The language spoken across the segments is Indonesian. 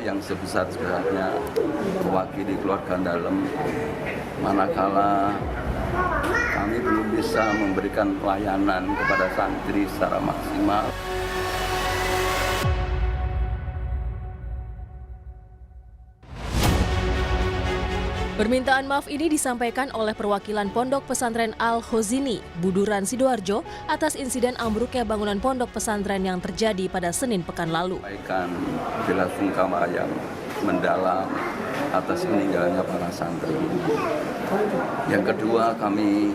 yang sebesar-besarnya mewakili keluarga dalam, manakala kami belum bisa memberikan pelayanan kepada santri secara maksimal. Permintaan maaf ini disampaikan oleh perwakilan Pondok Pesantren Al-Khozini, Buduran, Sidoarjo atas insiden ambruknya bangunan pondok pesantren yang terjadi pada Senin pekan lalu. Sampaikan bela sungkawa yang mendalam atas meninggalnya para santri. Yang kedua, kami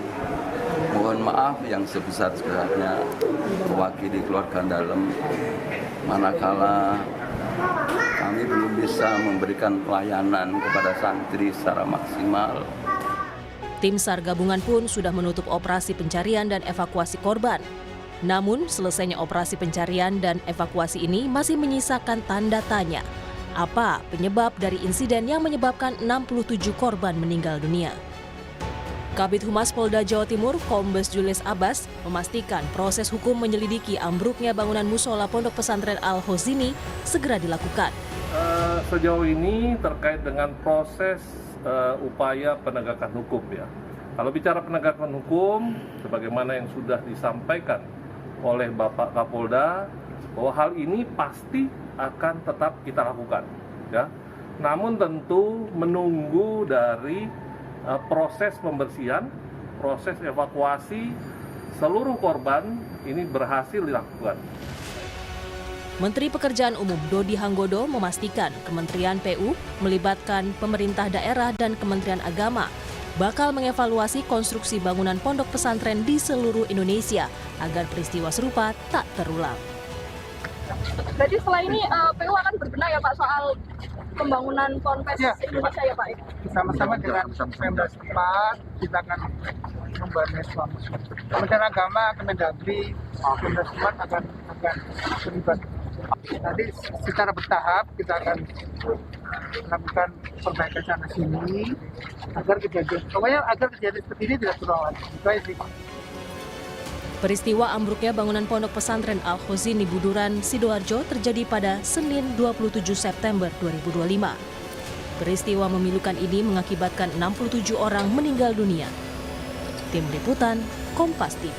mohon maaf yang sebesar-besarnya mewakili keluarga dalam, manakala kami belum bisa memberikan pelayanan kepada santri secara maksimal. Tim SAR gabungan pun sudah menutup operasi pencarian dan evakuasi korban. Namun, selesainya operasi pencarian dan evakuasi ini masih menyisakan tanda tanya. Apa penyebab dari insiden yang menyebabkan 67 korban meninggal dunia? Kabid Humas Polda Jawa Timur, Kombes Julius Abbas, memastikan proses hukum menyelidiki ambruknya bangunan musola Pondok Pesantren Al-Khozini segera dilakukan. Sejauh ini terkait dengan proses upaya penegakan hukum ya. Kalau bicara penegakan hukum, sebagaimana yang sudah disampaikan oleh Bapak Kapolda, bahwa hal ini pasti akan tetap kita lakukan ya. Namun tentu menunggu dari proses pembersihan, proses evakuasi seluruh korban ini berhasil dilakukan. Menteri Pekerjaan Umum Dodi Hanggodo memastikan Kementerian PU melibatkan pemerintah daerah dan Kementerian Agama bakal mengevaluasi konstruksi bangunan pondok pesantren di seluruh Indonesia agar peristiwa serupa tak terulang. Jadi setelah ini PU akan berbenah ya Pak soal pembangunan ponpes Indonesia ya Pak? Bersama-sama dengan Pemda setempat kita akan membahas suatu. Kementerian Agama, Kemendagri, Pemda setempat akan terlibat. Nanti secara bertahap kita akan melakukan perbaikan sana sini agar kejadian seperti ini tidak terulang lagi. Baik. Peristiwa ambruknya bangunan pondok pesantren Al-Khozini Buduran, Sidoarjo terjadi pada Senin 27 September 2025. Peristiwa memilukan ini mengakibatkan 67 orang meninggal dunia. Tim Liputan, Kompas TV.